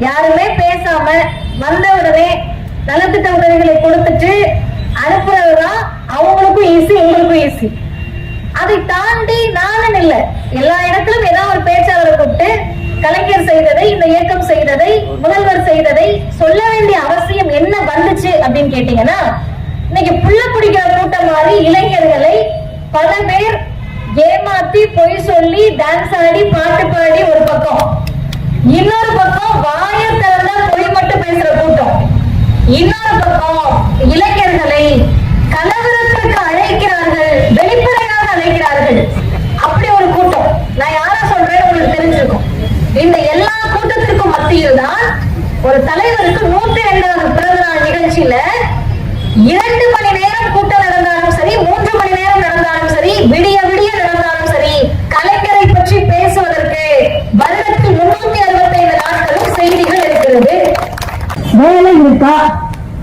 யாருமே பேசாம வந்த உடனே நலத்திட்ட உதவிகளை கொடுத்துட்டு அனுப்புறதுதான் அவங்களுக்கும் ஈஸி, உங்களுக்கும் ஈஸி. அதை தாண்டி நானும் இல்லை, எல்லா இடத்திலும் ஏதாவது ஒரு பேச்சாளரை கூப்பிட்டு கலைஞர் செய்ததை, இந்த இயக்கம் செய்ததை, முதல்வர் செய்ததை சொல்ல வேண்டிய அவசியம் என்ன வந்துச்சு அப்படின்னு கேட்டீங்கன்னா, இன்னைக்கு புள்ள பிடிக்கிற கூட்டம் மாதிரி இளைஞர்களை பல பேர் ஏமாத்தி பொய் சொல்லி டான்ஸ் ஆடி பாட்டு பாடி ஒரு பக்கம், இன்னொரு பக்கம் வாய திறந்த பொய் மட்டும் பேசுற கூட்டம், இன்னொரு பக்கம் இளைஞர்களை கலவரத்திற்கு அழைக்கிறார்கள், வெளிப்படையாக அழைக்கிறார்கள். அப்படி ஒரு கூட்டம். நான் யாரா சொல்றேன்னு உங்களுக்கு தெரிஞ்சிருக்கும். இந்த எல்லா கூட்டத்திற்கும் மத்தியில் தான் ஒரு தலைவருக்கு 102வது பிறந்த நாள் நிகழ்ச்சியில 2 மணி நேரம் கூட்டம் நடந்தாலும் சரி, 3 மணி நேரம் நடந்தாலும் சரி, விடிய விடிய நடந்தாலும் சரி, கலைஞரை பற்றி பேசுவதற்கு வருடத்தில் 365 நாட்களும் செய்திகள் இருக்கிறது. வேலை இருக்கா?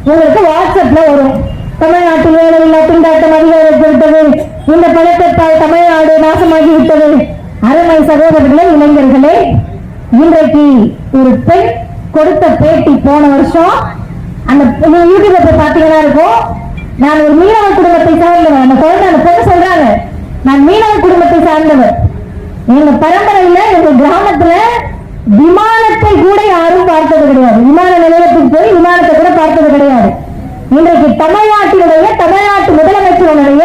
உங்களுக்கு வாட்ஸ்அப்ல வரும், தமிழ்நாட்டில் வேலையில்லா திண்டாட்டம் அதிகரித்துவிட்டது, இந்த பணத்தை தமிழ்நாடு நாசமாகி விட்டது. அருமை சகோதரர்களே, இளைஞர்களே, இன்றைக்கு ஒரு பெண் கொடுத்த பேட்டி போன வருஷம் அந்த யூடியூப்ல போய் பாத்தீங்கன்னா இருக்கும், நான் ஒரு மீனவ குடும்பத்தை சார்ந்தவர். அந்த குழந்தை அந்த பொண்ணு சொல்றாங்க, நான் மீனவ குடும்பத்தை சார்ந்தவர். எங்க பரம்பரையில எங்க கிராமத்துல விமானத்தை கூட யாரும் பார்த்தது கிடையாது. விமான நிலையத்துக்கு போய் விமானத்தை கூட பார்த்தது கிடையாது. இன்றைக்கு தமிழ்நாட்டு முதலமைச்சருடைய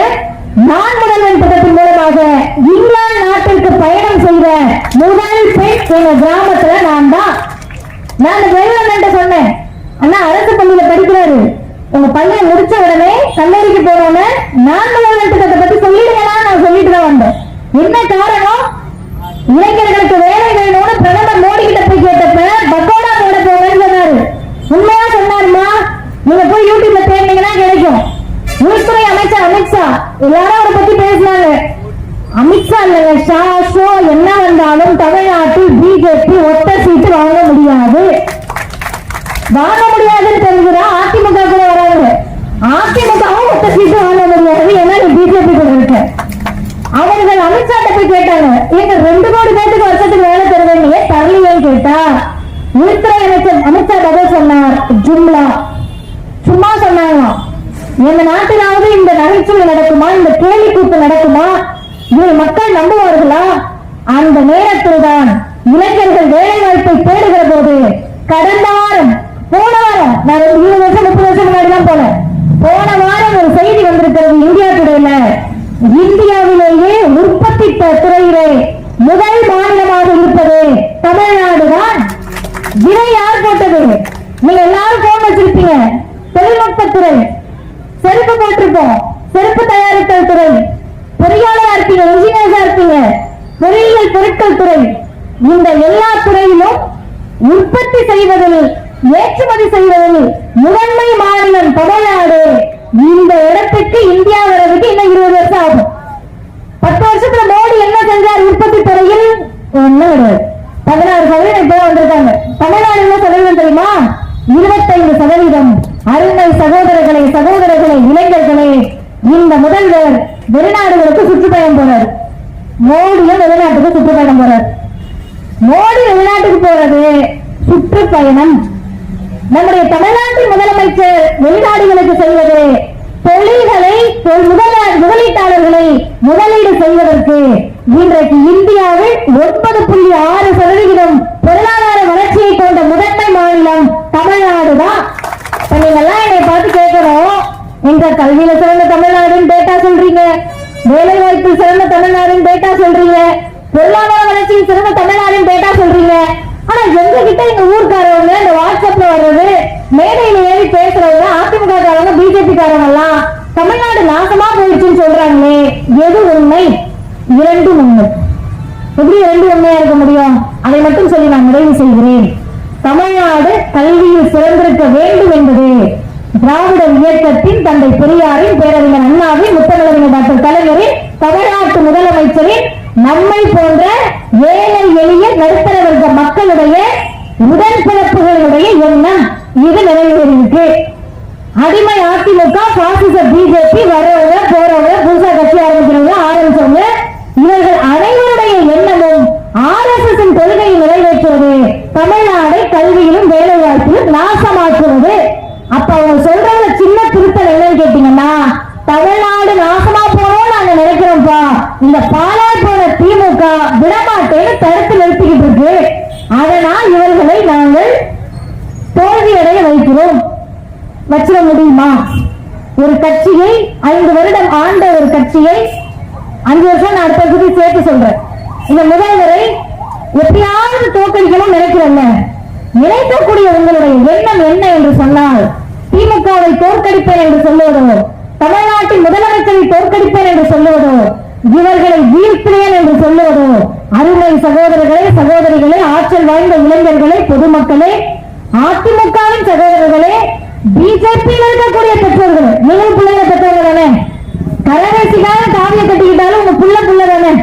நான் முதல்வன் திட்டத்தின் மூலமாக இங்கிலாந்து நாட்டிற்கு பயணம் செய்த முதல் பெண் எங்க கிராமத்துல நான் தான். நான் வேலுவன் சொன்னேன், அண்ணா அரசு பள்ளியில படிக்கிறாரு, உங்க பையன் முடிச்ச உடனே கல்லூரிக்கு போனோன்னு நான் முதல்வன் திட்டத்தை பத்தி சொல்லிடுங்கன்னா நான் சொல்லிட்டு தான் வந்தேன். என்ன காரணம்? இளைஞர்களுக்கு வேலை வேணும்னு பிரதமர் மோடி கிட்ட போய் கேட்டப்ப பக்கோடா போட போவேன்னு சொன்னாரு. உண்மையா சொன்னாருமா? நீங்க போய் யூடியூப்ல தேடினீங்கன்னா கிடைக்கும். உள்துறை அமைச்சர் அமித்ஷா எல்லாரும் அவரை பத்தி பேசினாங்க. அமித்ஷா இல்லைங்க, ஷா ஷோ என்ன வந்தாலும் தமிழ்நாட்டில் பிஜேபி ஒத்த சீட்டு வாங்க முடியாது. வாங்க முடியாதுன்னு தெரிஞ்சுதா அதிமுக கூட வராங்க. அதிமுகவும் ஒத்த சீட்டு வாங்க முடியாது, ஏன்னா பிஜேபி கூட இருக்க. அவர்கள் அமித்ஷா போய் கேட்டாங்க, எங்க 2 கோடி பேருக்கு வருஷத்துக்கு வேலை தருவேன்னு தரலையேன்னு கேட்டா, உள்துறை அமைச்சர் அமித்ஷா பதில் சொன்னார், ஜும்லா, சும்மா சொன்னாங்க. எங்க நாட்டிலாவது இந்த நகைச்சுவை நடக்குமா, இந்த கேலி கூத்து நடக்குமா, இதை மக்கள் நம்புவார்களா? அந்த நேரத்தில் தான் இளைஞர்கள் வேலை வாய்ப்பை தேடுகிற போது கடந்த வாரம், போன வாரம், நான் 20 வருஷம் 30 வருஷம் முன்னாடி தான் போனேன், போன வாரம் ஒரு செய்தி வந்திருக்கிறது இந்தியா டுடேல, இந்தியாவிலேயே உற்பத்தி துறையிலே முதல் மாநிலமாக இருப்பது தமிழ்நாடு தான். இதை யார் போட்டது? நீங்க எல்லாரும் போன் வச்சிருப்பீங்க. தொழில்நுட்பத்துறை, செருப்பு போட்டிருப்போம், செருப்பு தயாரித்தல் துறை, பொறியாளரா இருப்பீங்க, இன்ஜினியர்ஸா இருப்பீங்க, பொறியியல் பொருட்கள் துறை. இந்த எல்லா துறையிலும் உற்பத்தி செய்வதில், ஏற்றுமதி செய்வதில் முதன்மை மாநிலம் தமிழ்நாடு. இந்த இடத்துக்கு இந்தியா வரதுக்கு இன்னும் 20 வருஷம் ஆகும். 10 வருஷத்துல மோடி என்ன செஞ்சார் உற்பத்தி துறையில்? ஒண்ணும் கிடையாது. 16% இப்போ வந்திருக்காங்க. தமிழ்நாடு என்ன சதவீதம் தெரியுமா? 25%. அருமை சகோதரர்களே, இளைஞர்களே, இந்த முதல்வர் வெளிநாடுகளுக்கு சுற்றுப்பயணம் போறார். மோடியும் வெளிநாட்டுக்கு சுற்றுப்பயணம் போறார். மோடி வெளிநாட்டுக்கு போறது சுற்றுப்பயணம். நம்முடைய தமிழ்நாட்டின் முதலமைச்சர் வெளிநாடுகளுக்கு செல்வது தொழில்களை, முதலீட்டாளர்களை முதலீடு செய்வதற்கு. இன்றைக்கு இந்தியாவில் 9.6% பொருளாதார வளர்ச்சியை கொண்ட முதன்மை மாநிலம் தமிழ்நாடு தான். நீங்க எல்லாம் என்னை பார்த்து கேட்கணும், எங்க கல்வியில சிறந்த தமிழ்நாடுன்னு டேட்டா சொல்றீங்க, வேலை வாய்ப்பில் சிறந்த தமிழ்நாடுன்னு டேட்டா சொல்றீங்க, பொருளாதார வளர்ச்சியில் சிறந்த தமிழ்நாடுன்னு டேட்டா சொல்றீங்க. ஆனா எங்க கிட்ட எங்க ஊர்க்காரவங்க இந்த வாட்ஸ்அப்ல வர்றது, மேடையில ஏறி பேசுறவங்க, அதிமுக காரவங்க, பிஜேபி காரவங்க எல்லாம் தமிழ்நாடு நாசமா போயிடுச்சுன்னு சொல்றாங்களே, எது உண்மை? 2 உண்மை. எப்படி 2 உண்மையா இருக்க முடியும்? அதை மட்டும் சொல்லி நான் நிறைவு செய்கிறேன். தமிழ்நாடு கல்வியில் சிறந்திருக்க வேண்டும் என்பது திராவிட இயக்கத்தின், தந்தை பெரியாரின், பேரறிஞர் அண்ணாவின், முத்தமிழறிஞர் டாக்டர் கலைஞரின், தமிழ்நாட்டு முதலமைச்சரின், நம்மை போன்ற ஏழை எளிய நடுத்தர வர்க்க மக்களுடைய உடன்பிறப்புகளுடைய எண்ணம். இது நிறைவேறியிருக்கு. அடிமை அதிமுக, பாசிச பிஜேபி, வரவங்க போறவங்க, புதுசா கட்சி ஆரம்பிக்கிறவங்க, ஆரம்பிச்சவங்க, இவர்கள் அனைவருடைய எண்ணமும் RSS கொள்கையை நிறைவேற்றுவது தமிழ்நாடு கல்வி கல்வியிலும் வேலை வாய்ப்பிலும் நாசமாக்குவது. அப்ப அவங்க சொல்றதுல சின்ன திருத்தல் என்னன்னு கேட்டீங்கன்னா, தமிழ்நாடு நாசமா போனோம் நாங்க நினைக்கிறோம்ப்பா, இந்த பாலாய் போன திமுக விடமாட்டேன்னு தடுத்து நிறுத்திக்கிட்டு இருக்கு. அதனால் இவர்களை நாங்கள் தோல்வியடைய வைக்கிறோம். வச்சிட முடியுமா? ஒரு கட்சியை 5 வருடம் ஆண்ட ஒரு கட்சியை 5 வருஷம் நான் அடுத்த பத்தி சேர்த்து சொல்றேன். இந்த முதல்வரை எப்படியாவது தோற்கடிக்கணும் நினைக்கிறேன். நினைக்கக்கூடிய உங்களுடைய எண்ணம் என்ன என்று சொன்னால், திமுகவை தோற்கடிப்பேன் என்று சொல்லுவதோ, தமிழ்நாட்டின் முதலமைச்சரை தோற்கடிப்பேன் என்று சொல்லுவதோ, இவர்களை வீழ்த்துவேன் என்று சொல்லுவதோ, அருமை சகோதரர்களே, சகோதரிகளே, ஆற்றல் வாய்ந்த இளைஞர்களே, பொதுமக்களே, அதிமுகவின் சகோதரர்களே, பிஜேபியில் இருக்கக்கூடிய பெற்றோர்களே, நீங்கள் பிள்ளைங்க பெற்றவங்க தானே? கரவேசிக்காக காவிய கட்டிக்கிட்டாலும் உங்க புள்ள தானே?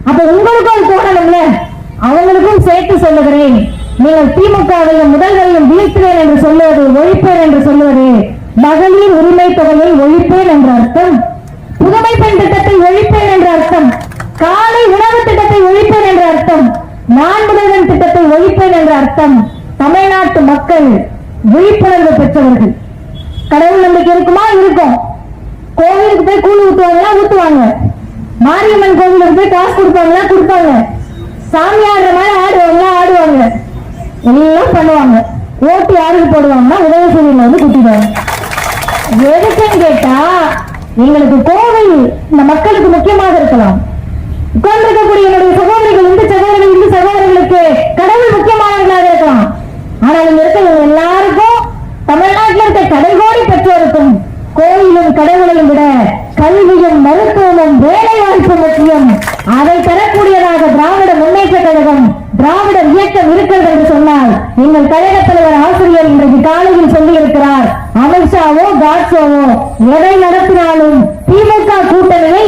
அப்ப உங்களுக்கும் அது தோணணும்ல. அவங்களுக்கும் சேர்த்து சொல்லுகிறேன், நீங்கள் திமுகவையும் முதல்வரையும் வீழ்த்துவேன் என்று சொல்லுவது, ஒழிப்பேன் என்று சொல்லுவது மகளிர் உரிமை தொகையை ஒழிப்பேன் என்ற அர்த்தம், புதுமை பெண் திட்டத்தை ஒழிப்பேன் என்ற அர்த்தம், காலை உணவு திட்டத்தை ஒழிப்பேன் என்ற அர்த்தம், நான் முதல்வன் திட்டத்தை ஒழிப்பேன் என்ற அர்த்தம். தமிழ்நாட்டு மக்கள் விழிப்புணர்வு பெற்றவர்கள். கடவுள் நம்பிக்கை இருக்குமா? இருக்கும். கோவிலுக்கு போய் கூழ் ஊத்துவாங்களா? ஊத்துவாங்க. மாரியம்மன் கோவிலுக்கு போய் காசு கொடுப்பாங்களா? கொடுப்பாங்க. சாமி ஆடுற மாதிரி ஆடுவாங்களா? ஆடுவாங்க. எல்லாம் பண்ணுவாங்க. ஓட்டு யாருக்கு போடுவாங்கன்னா உதவி செய்தியில வந்து குத்திடுவாங்க. எதுக்குன்னு கேட்டா, எங்களுக்கு கோவில் இந்த மக்களுக்கு முக்கியமாக இருக்கலாம். உட்கார்ந்திருக்கக்கூடிய என்னுடைய சகோதரிகள், இந்து சகோதரர்களுக்கு கடவுள் முக்கியமானவர்களாக இருக்கலாம். ஆனால் இங்க இருக்க எல்லாருக்கும், தமிழ்நாட்டில் இருக்க கடைகோடி பெற்றோருக்கும் கோயிலும் கடவுளையும் விட கல்வியும் மருத்துவமும் வேலை வாய்ப்பு முக்கியம். அதை தரக்கூடியதாக திராவிட முன்னேற்ற கழகம், திராவிட இயக்கம் இருக்கிறது என்று சொன்னால், எங்கள் கழக தலைவர் ஆசிரியர் இன்றைக்கு காலையில் சொல்லி இருக்கிறார், அமித்ஷாவோ காட்சோவோ எதை நடத்தினாலும் திமுக கூட்டணியை